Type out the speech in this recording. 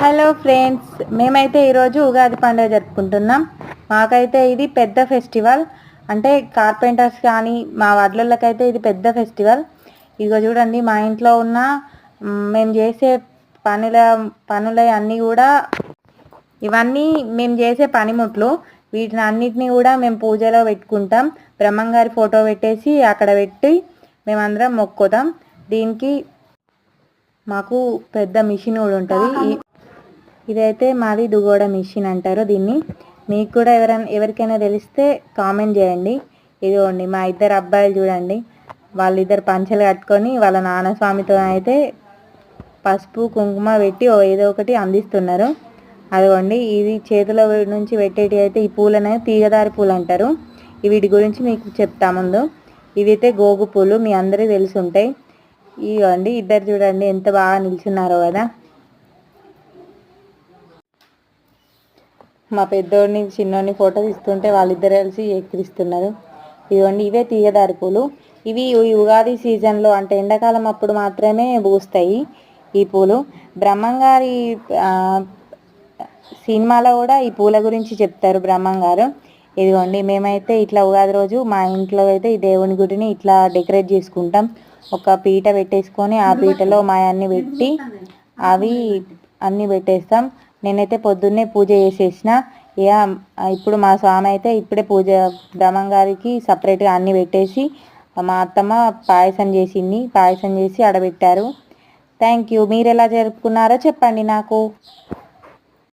Hello friends, మేమైతే ఈరోజు ఉగాది పండుగ జరుపుకుంటున్నాం. మాకైతే ఇది పెద్ద ఫెస్టివల్. అంటే కార్పెంటర్స్ కానీ మా వడ్లకైతే ఇది పెద్ద ఫెస్టివల్. ఇదిగో చూడండి, మా ఇంట్లో ఉన్న మేము చేసే పనుల అన్నీ కూడా ఇవన్నీ మేము చేసే పనిముట్లు. వీటిని అన్నిటినీ కూడా మేము పూజలో పెట్టుకుంటాం. బ్రహ్మంగారి ఫోటో పెట్టేసి అక్కడ పెట్టి మేమందరం మొక్కుతాం. దీనికి మాకు పెద్ద మిషన్ కూడా ఉంటుంది. ఇదైతే మాది దుగోడ మిషన్ అంటారు దీన్ని. మీకు కూడా ఎవరికైనా తెలిస్తే కామెంట్ చేయండి. ఇదిగోండి మా ఇద్దరు అబ్బాయిలు చూడండి, వాళ్ళిద్దరు పంచలు కట్టుకొని వాళ్ళ నాన్న స్వామితో అయితే పసుపు కుంకుమ పెట్టి ఏదో ఒకటి అందిస్తున్నారు. అదిగోండి, ఇది చేతిలో నుంచి పెట్టేటి అయితే ఈ పూలనే తీగదారి పూలు అంటారు. వీటి గురించి మీకు చెప్తా ముందు. ఇవైతే గోగు పూలు, మీ అందరికీ తెలిసి ఉంటాయి. ఇవ్వండి, ఇద్దరు చూడండి ఎంత బాగా నిల్చున్నారో కదా. మా పెద్దోడిని చిన్నోడిని ఫోటో తీస్తుంటే వాళ్ళిద్దరు కలిసి ఎక్కిరిస్తున్నారు. ఇదిగోండి, ఇవే తీగదారి పూలు. ఇవి ఈ ఉగాది సీజన్లో అంటే ఎండాకాలం అప్పుడు మాత్రమే పూస్తాయి ఈ పూలు. బ్రహ్మంగారి సినిమాలో కూడా ఈ పూల గురించి చెప్తారు బ్రహ్మంగారు. ఇదిగోండి, మేమైతే ఇట్లా ఉగాది రోజు మా ఇంట్లో అయితే ఈ దేవుని గుడిని ఇట్లా డెకరేట్ చేసుకుంటాం. ఒక పీట పెట్టేసుకొని ఆ పీటలో మా అన్ని పెట్టి అవి అన్నీ పెట్టేస్తాం. నేనైతే పొద్దున్నే పూజ చేసేసిన. ఇక ఇప్పుడు మా స్వామి అయితే ఇప్పుడే పూజ బ్రహ్మంగారికి సపరేట్గా అన్నీ పెట్టేసి మా అత్తమ్మ పాయసం చేసి ఆడబెట్టారు. Thank you. మీరు ఎలా జరుపుకున్నారో చెప్పండి నాకు.